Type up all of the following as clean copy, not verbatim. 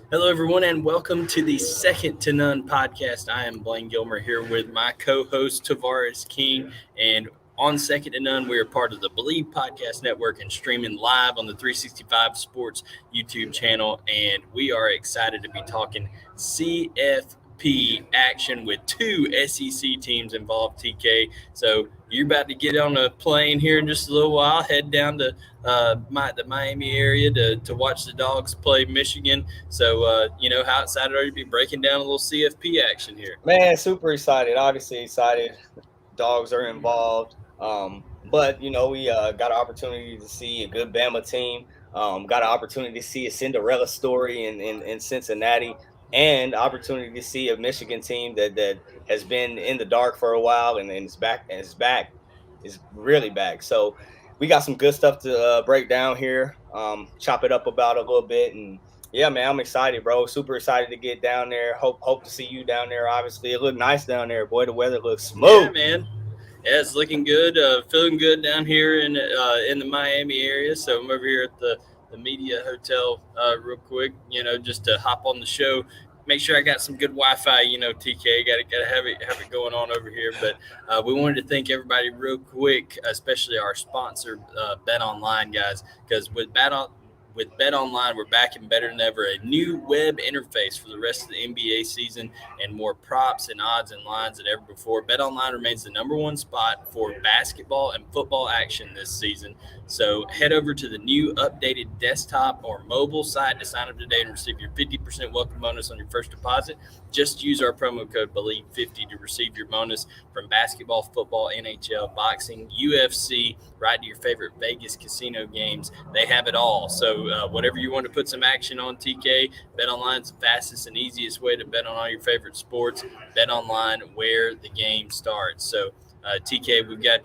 Hello, everyone, and welcome to the Second to None podcast. I am Blaine Gilmer here with my co-host Tavares King, and on Second to None, we are part of the Believe Podcast Network and streaming live on the 365 Sports YouTube channel. And we are excited to be talking CFP action with two SEC teams involved. TK, so you're about to get on a plane here in just a little while, head down to the Miami area to watch the Dogs play Michigan. So, how excited are you to be breaking down a little CFP action here? Man, super excited. Obviously excited. Dogs are involved. But we got an opportunity to see a good Bama team. Got an opportunity to see a Cinderella story in Cincinnati, and opportunity to see a Michigan team that has been in the dark for a while and is really back. So we got some good stuff to break down here. Chop it up about a little bit and yeah, man, I'm excited, bro. Super excited to get down there. Hope to see you down there. Obviously, it looked nice down there, boy. The weather looks Yeah, smooth. man. Yeah, it's looking good. Feeling good down here in the Miami area. So I'm over here at the Media Hotel real quick. Just to hop on the show. Make sure I got some good Wi-Fi. TK, gotta have it going on over here. But we wanted to thank everybody real quick, especially our sponsor, Bet Online guys, because with Bet Online, we're back and better than ever. A new web interface for the rest of the NBA season and more props and odds and lines than ever before. Bet Online remains the number one spot for basketball and football action this season. So head over to the new updated desktop or mobile site to sign up today and receive your 50% welcome bonus on your first deposit. Just use our promo code BELIEVE50 to receive your bonus from basketball, football, NHL, boxing, UFC, right to your favorite Vegas casino games. They have it all. So whatever you want to put some action on, TK, Bet Online's the fastest and easiest way to bet on all your favorite sports. Bet Online, where the game starts. So TK, we've got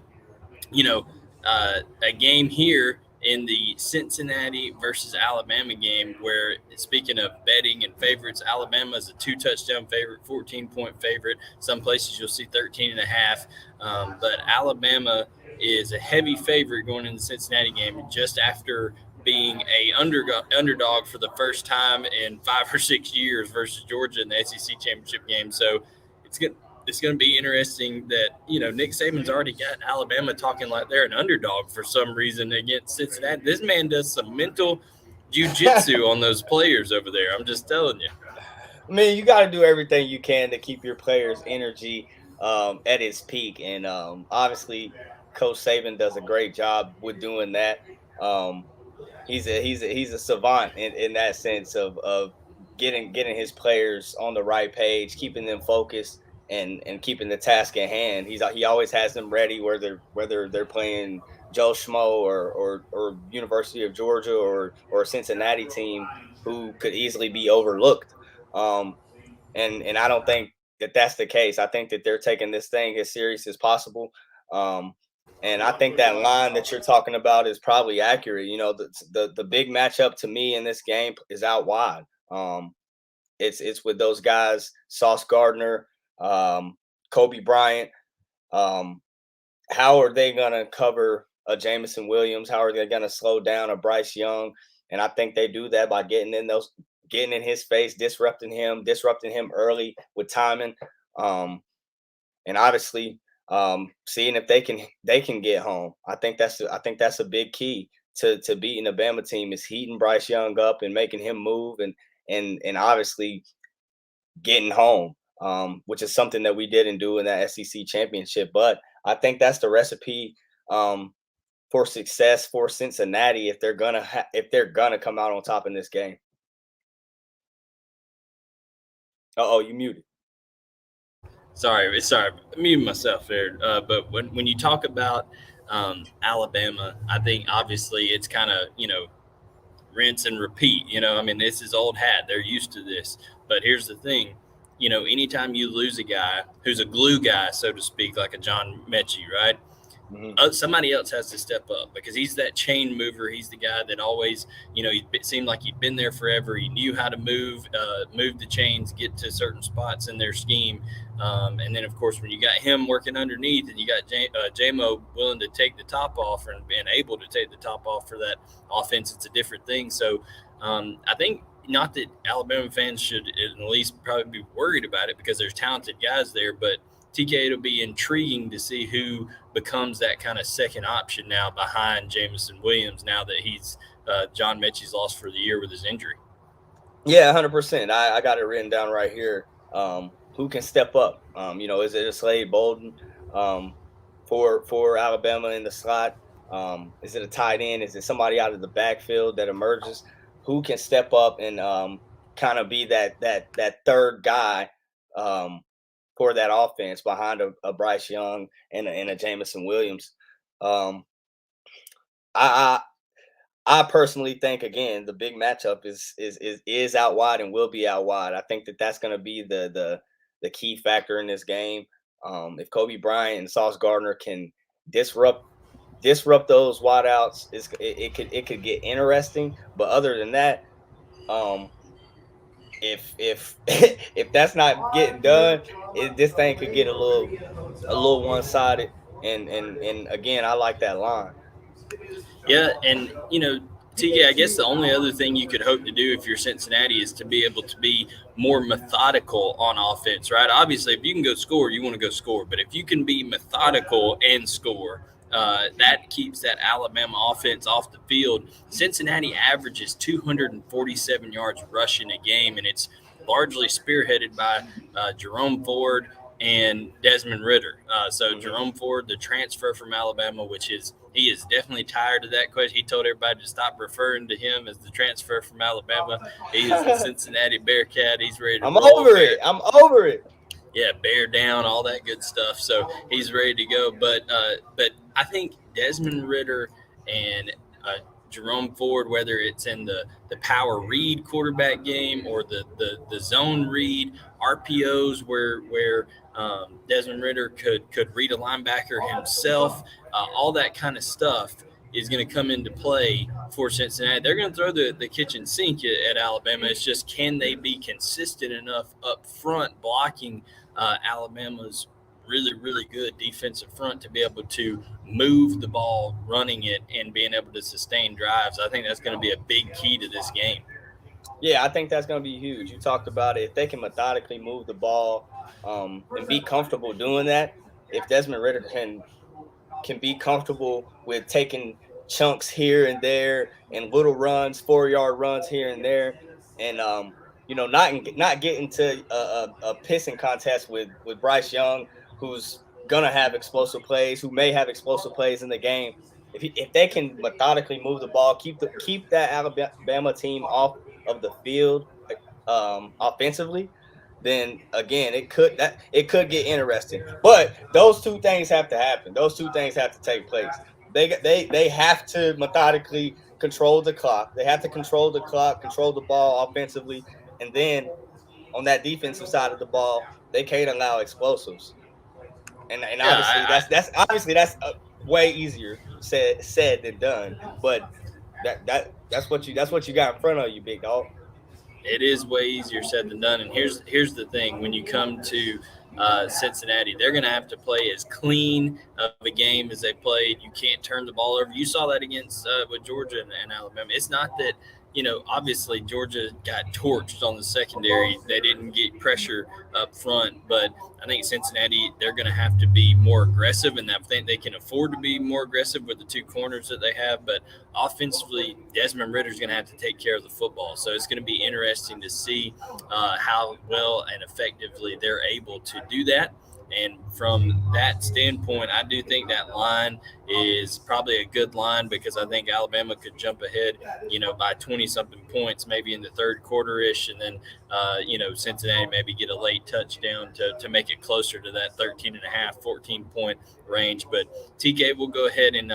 a game here in the Cincinnati versus Alabama game where, speaking of betting and favorites, Alabama is a 2-touchdown favorite, 14-point favorite. Some places you'll see 13 and a half. But Alabama is a heavy favorite going into the Cincinnati game just after being a underdog for the first time in 5 or 6 years versus Georgia in the SEC championship game. So it's good. It's going to be interesting that Nick Saban's already got Alabama talking like they're an underdog for some reason against Cincinnati. This man does some mental jujitsu on those players over there. I'm just telling you. I mean, you got to do everything you can to keep your players' energy at its peak, and obviously, Coach Saban does a great job with doing that. Um, he's a savant in that sense of getting his players on the right page, keeping them focused and keeping the task at hand. He always has them ready whether they're playing Joe Schmo or University of Georgia or a Cincinnati team who could easily be overlooked. Um, and I don't think that that's the case. I think that they're taking this thing as serious as possible. Um, and I think that line that you're talking about is probably accurate. The big matchup to me in this game is out wide. It's with those guys, Sauce Gardner, Kobe Bryant. Um, how are they gonna cover a Jameson Williams? How are they gonna slow down a Bryce Young? And I think they do that by getting in his face, disrupting him early with timing. Um, and obviously seeing if they can get home. I think that's a big key to beating a Bama team is heating Bryce Young up and making him move and obviously getting home, which is something that we didn't do in that SEC championship. But I think that's the recipe for success for Cincinnati if they're gonna come out on top in this game. Oh, you muted. Sorry, I muted myself there. But when you talk about Alabama, I think obviously it's kind of rinse and repeat. I mean, this is old hat. They're used to this. But here's the thing. Anytime you lose a guy who's a glue guy, so to speak, like a John Mechie, right? Mhm. Somebody else has to step up because he's that chain mover. He's the guy that always, it seemed like he'd been there forever. He knew how to move the chains, get to certain spots in their scheme. And then, of course, when you got him working underneath and you got JMO willing to take the top off and being able to take the top off for that offense, it's a different thing. So I think not that Alabama fans should at least probably be worried about it because there's talented guys there, but TK, it'll be intriguing to see who becomes that kind of second option now behind Jamison Williams now that he's John Mechie's lost for the year with his injury. Yeah, 100%. I got it written down right here. Who can step up? Is it a Slade Bolden um, for Alabama in the slot? Is it a tight end? Is it somebody out of the backfield that emerges? Who can step up and kind of be that third guy um, for that offense behind a Bryce Young and a Jamison Williams? Um, I, I personally think again the big matchup is out wide and will be out wide. I think that's going to be the key factor in this game. If Kobe Bryant and Sauce Gardner can disrupt those wideouts, it could get interesting. But other than that, um, if if that's not getting done, this thing could get a little one sided. And again, I like that line. Yeah, and TK, I guess the only other thing you could hope to do if you're Cincinnati is to be able to be more methodical on offense, right? Obviously, if you can go score, you want to go score, but if you can be methodical and score, that keeps that Alabama offense off the field. Cincinnati averages 247 yards rushing a game, and it's largely spearheaded by Jerome Ford and Desmond Ritter. So Mhm. Jerome Ford, the transfer from Alabama, he is definitely tired of that question. He told everybody to stop referring to him as the transfer from Alabama. He is the Cincinnati Bearcat. He's ready to I'm roll over it. bear. I'm over it. Yeah, bear down, all that good stuff. So he's ready to go. But I think Desmond Ritter and Jerome Ford, whether it's in the power read quarterback game or the zone read RPOs, where Desmond Ritter could read a linebacker himself, all that kind of stuff is going to come into play for Cincinnati. They're going to throw the kitchen sink at Alabama. It's just can they be consistent enough up front blocking Alabama's really good defensive front to be able to move the ball, running it, and being able to sustain drives. I think that's going to be a big key to this game. Yeah, I think that's going to be huge. You talked about it. If they can methodically move the ball and be comfortable doing that, if Desmond Ritter can be comfortable with taking chunks here and there and little runs, 4 yard runs here and there, and not get into a pissing contest with Bryce Young, who's gonna have explosive plays, who may have explosive plays in the game. If they can methodically move the ball, keep that Alabama team off of the field offensively, then again it could get interesting. But those two things have to happen. Those two things have to take place. They have to methodically control the clock. They have to control the clock, control the ball offensively, and then on that defensive side of the ball, they can't allow explosives. And Yeah, obviously that's way easier said than done. But that's what you got in front of you, big dog. it is way easier said than done. And here's the thing: when you come to Cincinnati, they're going to have to play as clean of a game as they played. You can't turn the ball over. You saw that against with Georgia and Alabama. It's not that obviously Georgia got torched on the secondary. They didn't get pressure up front, but I think Cincinnati, they're going to have to be more aggressive, and I think they can afford to be more aggressive with the two corners that they have. But offensively, Desmond Ritter's going to have to take care of the football. So it's going to be interesting to see how well and effectively they're able to do that. And from that standpoint, I do think that line is probably a good line because I think Alabama could jump ahead, by 20 something points, maybe in the third quarter ish. And then, Cincinnati maybe get a late touchdown to make it closer to that 13 and a half, 14 point range. But TK, we'll go ahead and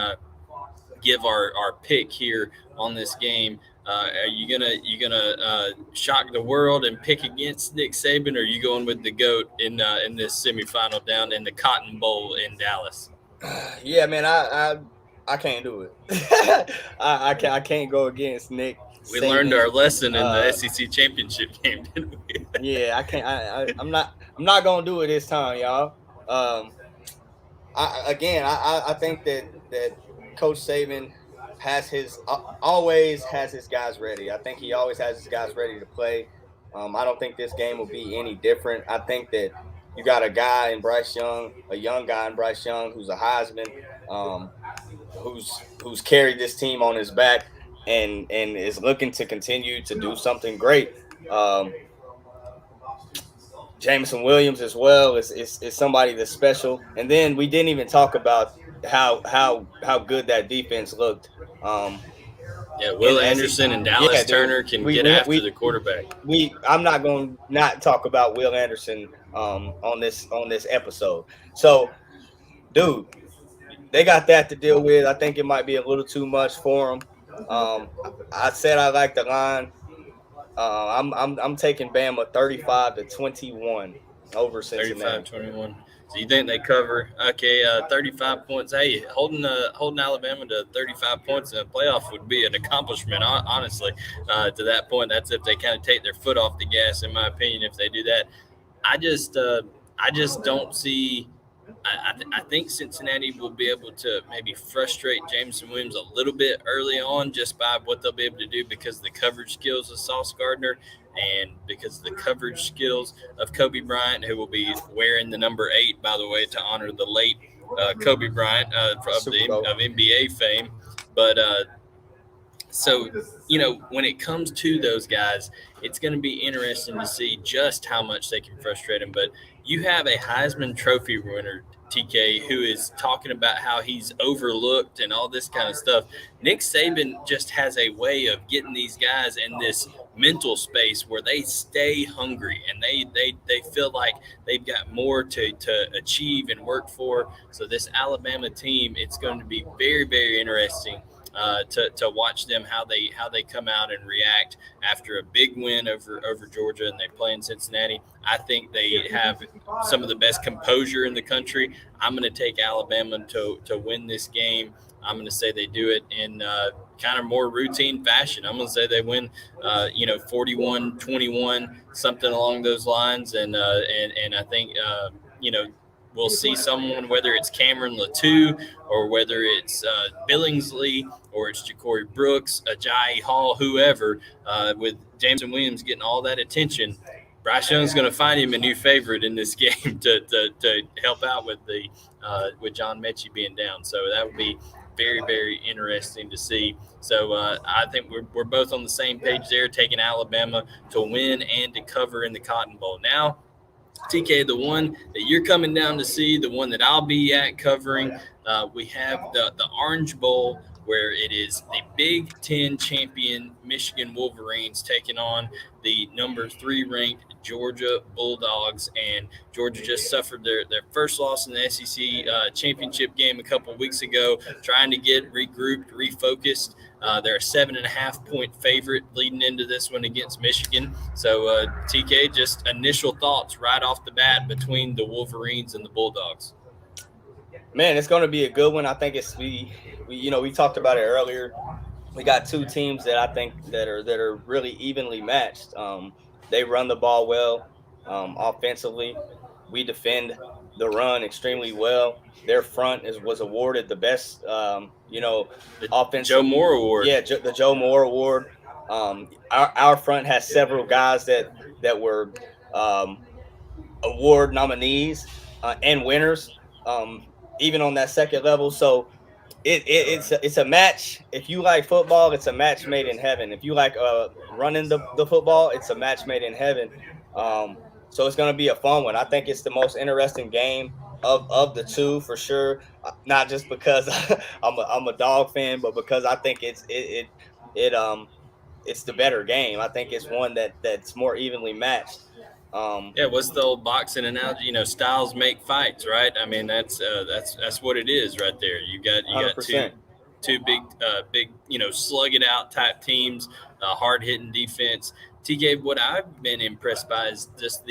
give our pick here on this game. Are you gonna shock the world and pick against Nick Saban, or are you going with the goat in this semifinal down in the Cotton Bowl in Dallas? Yeah, man, I can't do it. I can't go against Nick We learned Saban. our lesson in the Uh, SEC championship game, didn't we? yeah, I can't. I'm not gonna do it this time, y'all. I think that Coach Saban. always has his guys ready. I think he always has his guys ready to play. I don't think this game will be any different. I think that you got a guy in Bryce Young, a young guy in Bryce Young, who's a Heisman, who's carried this team on his back and is looking to continue to do something great. Um, Jameson Williams as well is somebody that's special. And then we didn't even talk about how good that defense looked. Yeah, In Will the SEC. Anderson and Yeah, Dallas dude. Turner can We get we after we the quarterback. I'm not going to not talk about Will Anderson on this episode. So, dude, they got that to deal with. I think it might be a little too much for them. I said I like the line. I'm taking Bama 35-21 over Cincinnati. 35-21. So you think they cover? Okay, 35 points. Hey, holding Alabama to 35 points in a playoff would be an accomplishment. Honestly, to that point, that's if they kind of take their foot off the gas. In my opinion, if they do that, I just I just don't see. I think Cincinnati will be able to maybe frustrate Jameson Williams a little bit early on just by what they'll be able to do because of the coverage skills of Sauce Gardner and because of the coverage skills of Kobe Bryant, who will be wearing the number 8, by the way, to honor the late Kobe Bryant of NBA fame. But so, when it comes to those guys, it's going to be interesting to see just how much they can frustrate them. But you have a Heisman Trophy winner, TK, who is talking about how he's overlooked and all this kind of stuff. Nick Saban just has a way of getting these guys in this mental space where they stay hungry and they feel like they've got more to achieve and work for. So this Alabama team, it's going to be very, very interesting to watch them how they come out and react after a big win over Georgia and they play in Cincinnati. I think they have some of the best composure in the country. I'm going to take Alabama to win this game. I'm going to say they do it in kind of more routine fashion. I'm going to say they win, 41-21, something along those lines. And I think, we'll see someone, whether it's Cameron Latou or whether it's Billingsley or it's Ja'Cory Brooks, Ajayi Hall, whoever, with Jameson Williams getting all that attention. Bryce Young's going to find him a new favorite in this game to help out with John Mechie being down. So that would be very, very interesting to see. So I think we're both on the same page there, taking Alabama to win and to cover in the Cotton Bowl. Now, TK, the one that you're coming down to see, the one that I'll be at covering, we have the Orange Bowl, where it is the Big Ten champion Michigan Wolverines taking on the number 3 ranked Georgia Bulldogs. And Georgia just suffered their first loss in the SEC championship game a couple weeks ago, trying to get regrouped, refocused. They're a 7.5 point favorite leading into this one against Michigan. So, TK, just initial thoughts right off the bat between the Wolverines and the Bulldogs. Man, it's going to be a good one. I think we talked about it earlier. We got two teams that I think that are really evenly matched. They run the ball well offensively. We defend the run extremely well. Their front was awarded the best, The offensive Joe Moore Award. Yeah, the Joe Moore Award. Our front has several guys that were award nominees and winners, even on that second level. So it's a match. If you like football, it's a match made in heaven. If you like running the football, it's a match made in heaven. So it's going to be a fun one. I think it's the most interesting game of the two for sure. Not just because I'm a dog fan, but because I think it's the better game. I think it's one that's more evenly matched. Yeah, what's the old boxing analogy? Styles make fights, right? I mean, that's what it is right there. You got two big slug it out type teams, hard hitting defense. TK, what I've been impressed by is just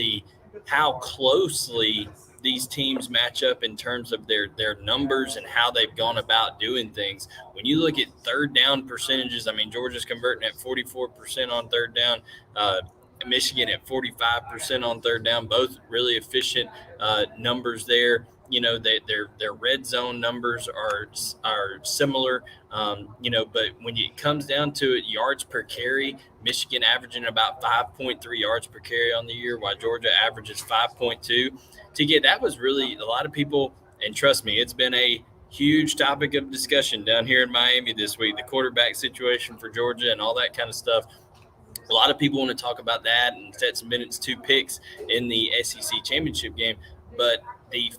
how closely these teams match up in terms of their numbers and how they've gone about doing things. When you look at third down percentages, I mean, Georgia's converting at 44% on third down. Michigan at 45% on third down, both really efficient numbers there. their red zone numbers are similar. But when it comes down to it, yards per carry, Michigan averaging about 5.3 yards per carry on the year, while Georgia averages 5.2. To get that was really a lot of people, and trust me, it's been a huge topic of discussion down here in Miami this week, the quarterback situation for Georgia and all that kind of stuff. A lot of people want to talk about that and Stetson Bennett's two picks in the SEC championship game, but the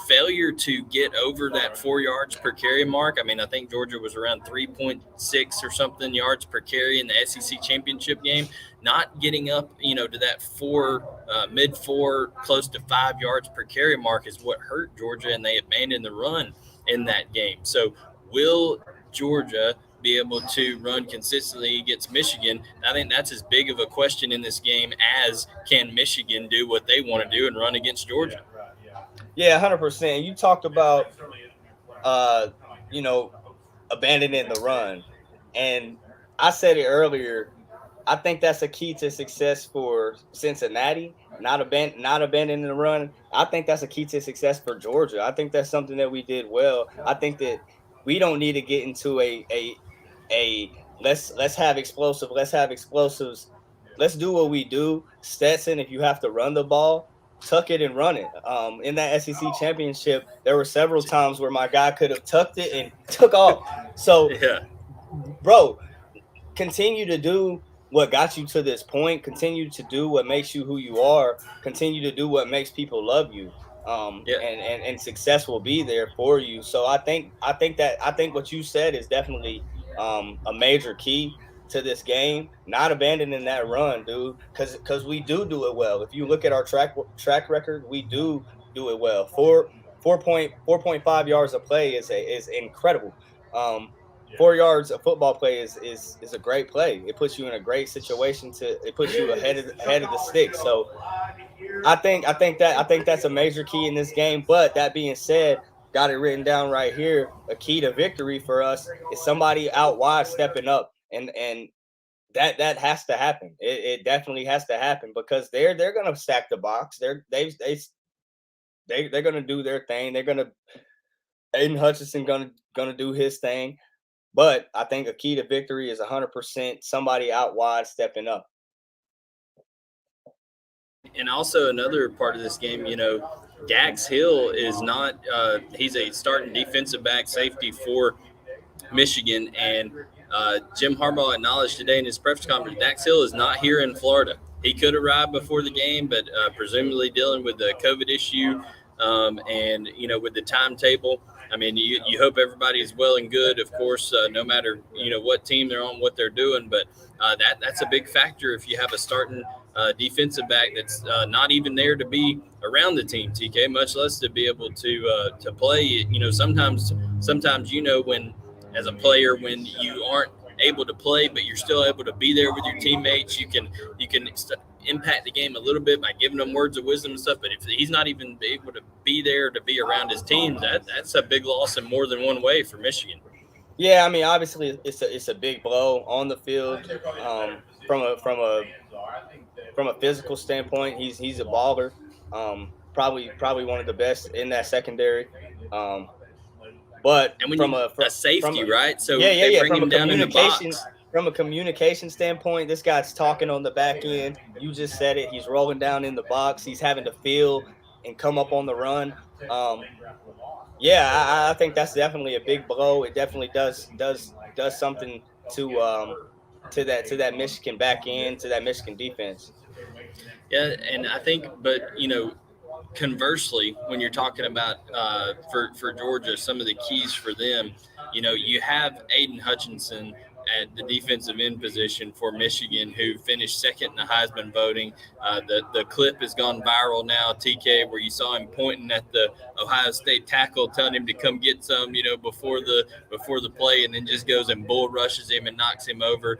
failure to get over that 4 yards per carry mark. I mean, I think Georgia was around 3.6 or something yards per carry in the SEC championship game. Not getting up, to that mid four, close to 5 yards per carry mark is what hurt Georgia, and they abandoned the run in that game. So, will Georgia be able to run consistently against Michigan? I think that's as big of a question in this game as can Michigan do what they want to do and run against Georgia. Yeah, 100%. You talked about, uh, you know, abandoning the run, and I said it earlier. I think that's a key to success for Cincinnati. Not abandoning the run. I think that's a key to success for Georgia. I think that's something that we did well. I think that we don't need to get into a let's have explosive. Let's have explosives. Let's do what we do. Stetson, if you have to run the ball, tuck it and run it. In that SEC championship, there were several times where my guy could have tucked it and took off. So, Yeah, bro, continue to do what got you to this point. Continue to do what makes you who you are. Continue to do what makes people love you. yeah. And success will be there for you. So I think what you said is definitely a major key to this game. Not abandoning that run, dude, because we do it well. If you look at our track record, we do it well. 4.5 yards a play is incredible. Um, 4 yards of football play is a great play. It puts you in a great situation it puts you ahead of the stick. So I think that's a major key in this game. But that being said, got it written down right here. A key to victory for us is somebody out wide stepping up, and that has to happen. It definitely has to happen because they're gonna stack the box. They're gonna do their thing. They're gonna Aiden Hutchinson gonna do his thing. But I think a key to victory is 100% somebody out wide stepping up. And also another part of this game, Dax Hill is not. He's a starting defensive back safety for Michigan, and Jim Harbaugh acknowledged today in his press conference Dax Hill is not here in Florida. He could arrive before the game, but presumably dealing with the COVID issue, and with the timetable. I mean, you hope everybody is well and good, of course, no matter what team they're on, what they're doing. But that's a big factor if you have a starting defensive back that's not even there to be around the team, TK, much less to be able to play. Sometimes when as a player when you aren't able to play, but you're still able to be there with your teammates. You can impact the game a little bit by giving them words of wisdom and stuff. But if he's not even able to be there to be around his team, that's a big loss in more than one way for Michigan. Yeah, I mean, obviously, it's a big blow on the field. From a physical standpoint, he's a baller. Probably one of the best in that secondary. Um, but And when from you a a safety, right? So they yeah. bring him down in the box. From a communication standpoint, this guy's talking on the back end. You just said it. He's rolling down in the box. He's having to feel and come up on the run. Um, yeah, I think that's definitely a big blow. It definitely does something to that Michigan back end, to that Michigan defense. Yeah, and I think, but conversely, when you're talking about for Georgia, some of the keys for them, you have Aiden Hutchinson at the defensive end position for Michigan, who finished second in the Heisman voting. The clip has gone viral now, TK, where you saw him pointing at the Ohio State tackle, telling him to come get some, before the play, and then just goes and bull rushes him and knocks him over.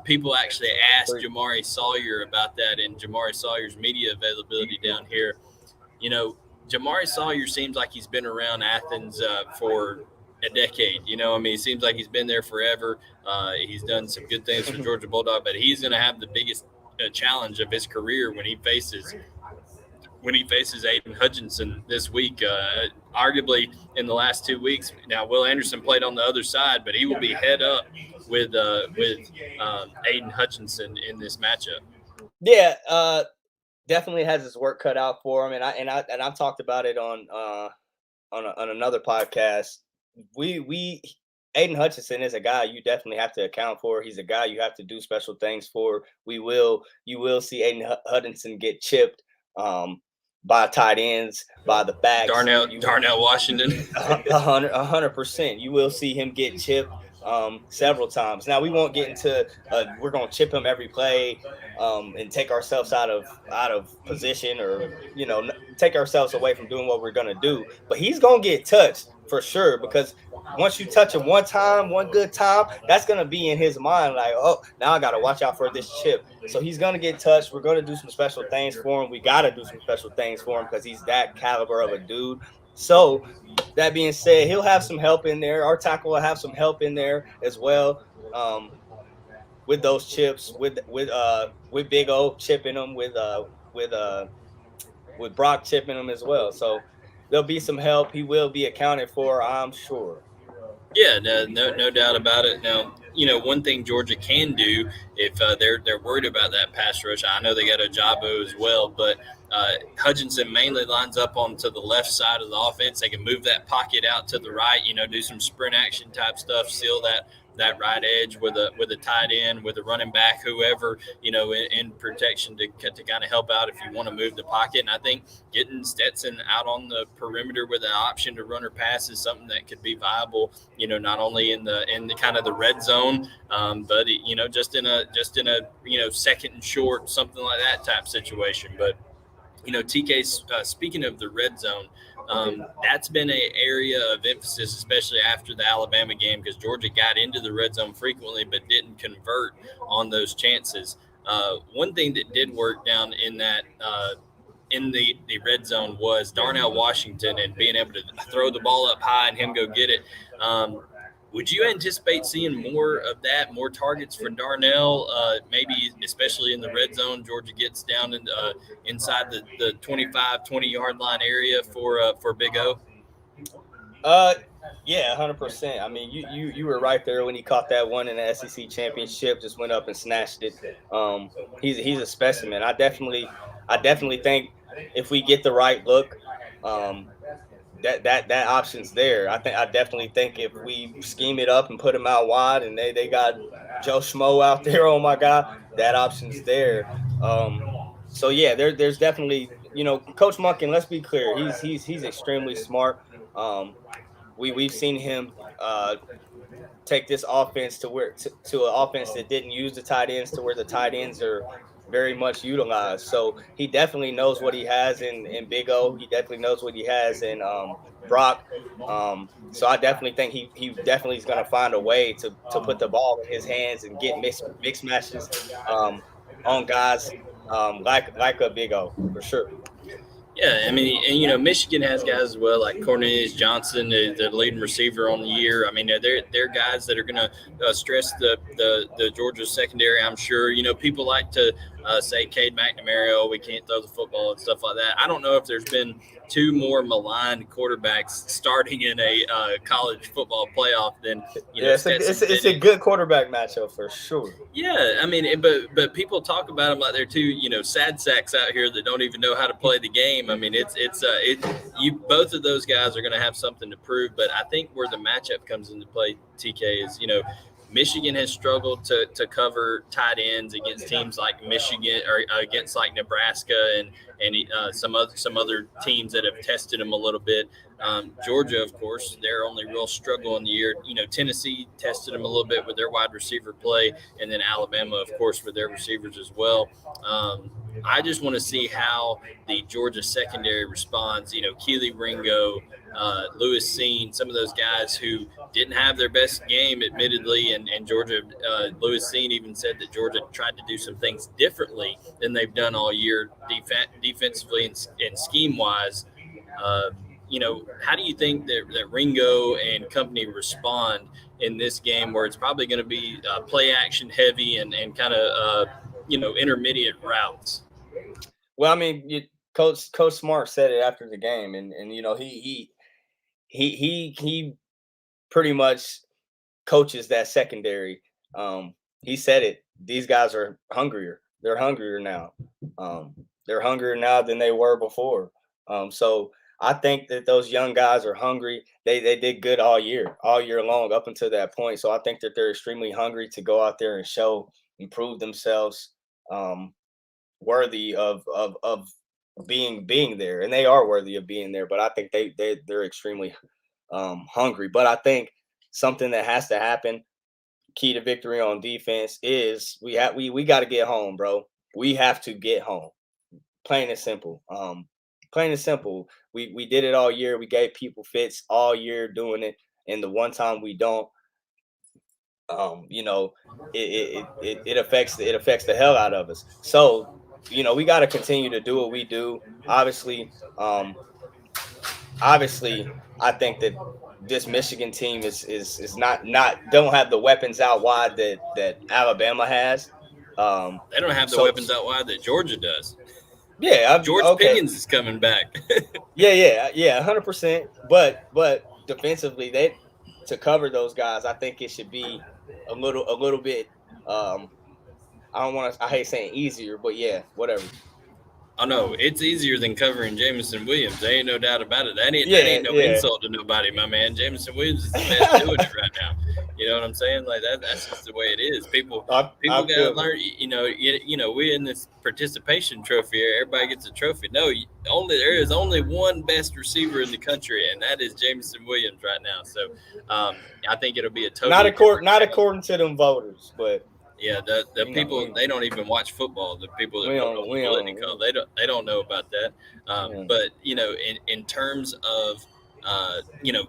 People actually asked Jamari Sawyer about that in Jamari Sawyer's media availability down here. Jamari Sawyer seems like he's been around Athens for a decade. He seems like he's been there forever. He's done some good things for Georgia Bulldog, but he's going to have the biggest challenge of his career when he faces when he faces Aiden Hutchinson this week. Arguably in the last 2 weeks. Now Will Anderson played on the other side, but he will be head up with Aiden Hutchinson in this matchup. Yeah, definitely has his work cut out for him, and I've talked about it on another podcast. We Aiden Hutchinson is a guy you definitely have to account for. He's a guy you have to do special things for. You will see Aiden Hutchinson get chipped by tight ends, by the backs. Darnell Washington. 100%. You will see him get chipped several times. Now we won't get into we're gonna chip him every play and take ourselves out of position, or take ourselves away from doing what we're gonna do. But he's gonna get touched for sure, because once you touch him one time, one good time, that's gonna be in his mind like, oh, now I gotta watch out for this chip. So he's gonna get touched. We're gonna do some special things for him. We gotta do some special things for him because he's that caliber of a dude. So that being said, he'll have some help in there. Our tackle will have some help in there as well. With those chips, with Big O chipping them, with Brock chipping them as well. So there'll be some help. He will be accounted for, I'm sure. Yeah, no doubt about it. Now, one thing Georgia can do if they're worried about that pass rush. I know they got Ojabo as well, but Hutchinson mainly lines up onto the left side of the offense. They can move that pocket out to the right. Do some sprint action type stuff, seal that right edge with a tight end, with a running back, whoever in protection to kind of help out if you want to move the pocket. And I think getting Stetson out on the perimeter with an option to run or pass is something that could be viable. Not only in the kind of the red zone, but just in a second and short, something like that type situation. But TK, speaking of the red zone, that's been an area of emphasis, especially after the Alabama game, because Georgia got into the red zone frequently but didn't convert on those chances. One thing that did work down in that in the red zone was Darnell Washington and being able to throw the ball up high and him go get it. Would you anticipate seeing more of that, more targets for Darnell? Maybe especially in the red zone, Georgia gets down inside the 25, 20-yard line area for Big O? Yeah, 100%. I mean, you were right there when he caught that one in the SEC championship. Just went up and snatched it. He's a specimen. I definitely think if we get the right look, um, that option's there. I definitely think if we scheme it up and put him out wide, and they got Joe Schmo out there, oh my God, that option's there. So yeah, there's definitely, Coach Monken. Let's be clear, he's extremely smart. Um, we've seen him take this offense to an offense that didn't use the tight ends, to where the tight ends are very much utilized. So he definitely knows what he has in Big O. He definitely knows what he has in Brock. So I definitely think he definitely is going to find a way to put the ball in his hands and get mix matches on guys like a Big O for sure. Yeah, I mean, and Michigan has guys as well, like Cornelius Johnson, the leading receiver on the year. I mean, they're guys that are going to stress the Georgia secondary. I'm sure. People like to say Cade McNamara, oh, we can't throw the football and stuff like that. I don't know if there's been two more maligned quarterbacks starting in a college football playoff than Yeah, it's a good quarterback matchup for sure. Yeah, I mean, but people talk about them like they're two, sad sacks out here that don't even know how to play the game. I mean, you both of those guys are going to have something to prove. But I think where the matchup comes into play, TK, is Michigan has struggled to cover tight ends against teams like Michigan or against like Nebraska and some other teams that have tested them a little bit. Georgia, of course, their only real struggle in the year. Tennessee tested them a little bit with their wide receiver play, and then Alabama, of course, with their receivers as well. I just want to see how the Georgia secondary responds. Keely Ringo, Lewis Seen, some of those guys who didn't have their best game, admittedly, and Georgia, Lewis Seen even said that Georgia tried to do some things differently than they've done all year, defensively and scheme-wise. How do you think that Ringo and company respond in this game where it's probably going to be play action heavy and kind of, intermediate routes? Well, I mean, Coach Smart said it after the game, and he pretty much coaches that secondary. He said it. These guys are hungrier. They're hungrier now. Um, they're hungrier now than they were before. So I think that those young guys are hungry. They did good all year long up until that point. So I think that they're extremely hungry to go out there and show, improve themselves, um, worthy of being there, and they are worthy of being there. But I think they're extremely hungry. But I think something that has to happen, key to victory on defense, is we got to get home, bro. We have to get home. Plain and simple. Plain and simple. We did it all year. We gave people fits all year doing it, and the one time we don't, you know, it affects the hell out of us. So, we got to continue to do what we do. Obviously, I think that this Michigan team is not don't have the weapons out wide that Alabama has. They don't have the So weapons out wide that Georgia does. yeah, George okay, Pickens is coming back. yeah, 100%. But defensively, they to cover those guys, I think it should be a little bit. Um, I don't want to. I hate saying easier, but yeah, whatever. Oh no, it's easier than covering Jameson Williams. There ain't no doubt about it. That ain't Yeah, no yeah. insult to nobody, my man. Jameson Williams is the best doing it right now. You know what I'm saying? Like that's just the way it is. People I gotta feel it. learn. We in this participation trophy here. Everybody gets a trophy. No, there is only one best receiver in the country, and that is Jameson Williams right now. So I think it'll be a totally different Not game. according to them voters, but Yeah, the you know, people they don't even watch football. The people that we vote don't, on the we bulletin don't, call they don't know about that. yeah. But in terms of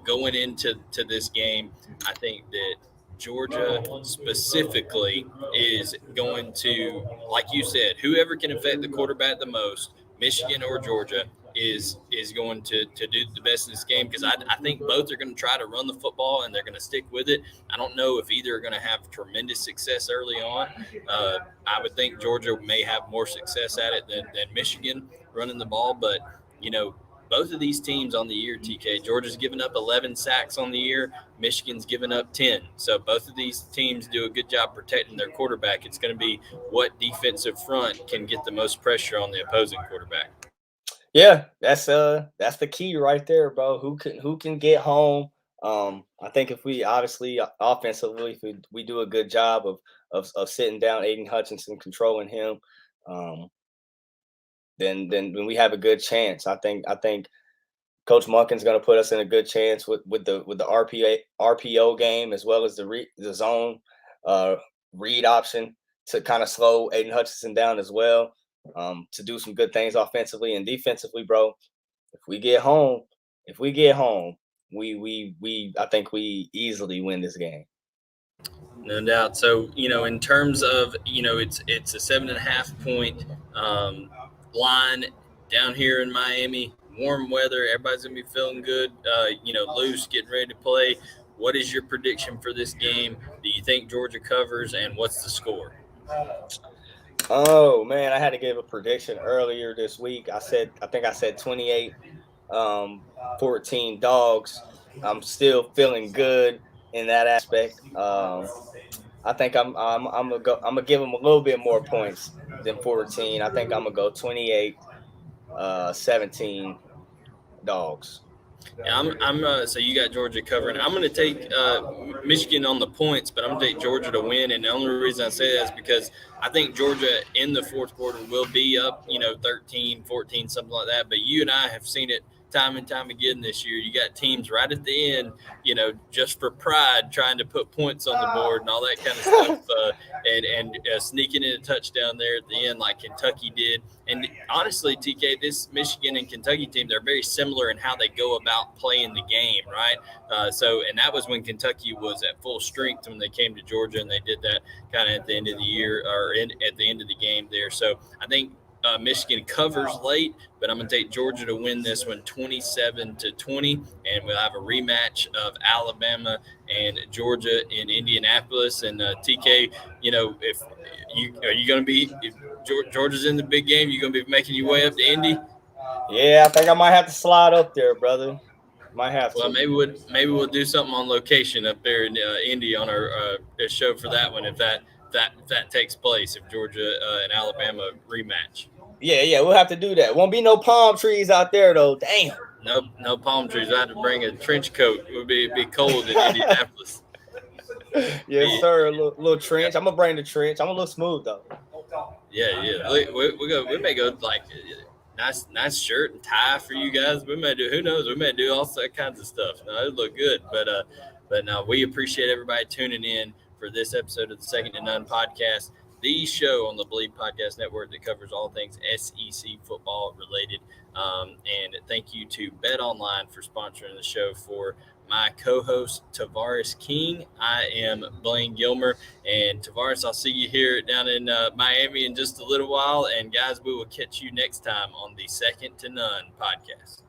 going into this game, I think that Georgia specifically is going to, like you said, whoever can affect the quarterback the most, Michigan or Georgia, is going to do the best in this game because I think both are going to try to run the football and they're going to stick with it. I don't know if either are going to have tremendous success early on. I would think Georgia may have more success at it than Michigan running the ball, but you know both of these teams on the year, TK. Georgia's given up 11 sacks on the year. Michigan's given up 10. So both of these teams do a good job protecting their quarterback. It's going to be what defensive front can get the most pressure on the opposing quarterback. Yeah, that's the key right there, bro. Who can get home? I think if we obviously offensively, if we do a good job of sitting down Aiden Hutchinson, controlling him, um, then we have a good chance. I think Coach Monken's going to put us in a good chance with the RPO game as well as the zone uh, read option to kind of slow Aiden Hutchinson down as well, to do some good things offensively and defensively, bro. If we get home, if we get home, we I think we easily win this game. No doubt. So in terms of it's a 7.5 point line down here in Miami. Warm weather. Everybody's gonna be feeling good. Loose, getting ready to play. What is your prediction for this game? Do you think Georgia covers, and what's the score? Oh man, I had to give a prediction earlier this week. I think I said 28 um 14 dogs. I'm still feeling good in that aspect. I think I'm gonna give them a little bit more points than 14. I think I'm gonna go 28 17 dogs. Yeah, so you got Georgia covering. I'm going to take Michigan on the points, but I'm going to take Georgia to win. And the only reason I say that is because I think Georgia in the fourth quarter will be up, 13, 14, something like that. But you and I have seen it time and time again this year. You got teams right at the end, just for pride, trying to put points on the board and all that kind of stuff, and sneaking in a touchdown there at the end, like Kentucky did. And honestly, TK, this Michigan and Kentucky team, they're very similar in how they go about playing the game, right? And that was when Kentucky was at full strength when they came to Georgia, and they did that kind of at the end of the year or at the end of the game there. So I think Michigan covers late, but I'm going to take Georgia to win this one 27-20, and we'll have a rematch of Alabama and Georgia in Indianapolis. And TK, if Georgia's in the big game, you're going to be making your way up to Indy. Yeah, I think I might have to slide up there, brother. Might have Well, to. maybe we'll do something on location up there in Indy on our show for that one if that takes place, if Georgia and Alabama rematch. Yeah, we'll have to do that. Won't be no palm trees out there though. Damn. No palm trees. I had to bring a trench coat. It would be cold in Indianapolis. Yes, sir. A little trench. I'm gonna bring the trench. I'm gonna look smooth though. Yeah. We may go like nice shirt and tie for you guys. We may do, who knows, we may do all kinds of stuff. No, it look good, but no, we appreciate everybody tuning in for this episode of the Second to None podcast, the show on the Believe Podcast Network that covers all things SEC football related. And thank you to Bet Online for sponsoring the show. For my co-host Tavares King, I am Blaine Gilmer. And Tavares, I'll see you here down in Miami in just a little while. And guys, we will catch you next time on the Second to None podcast.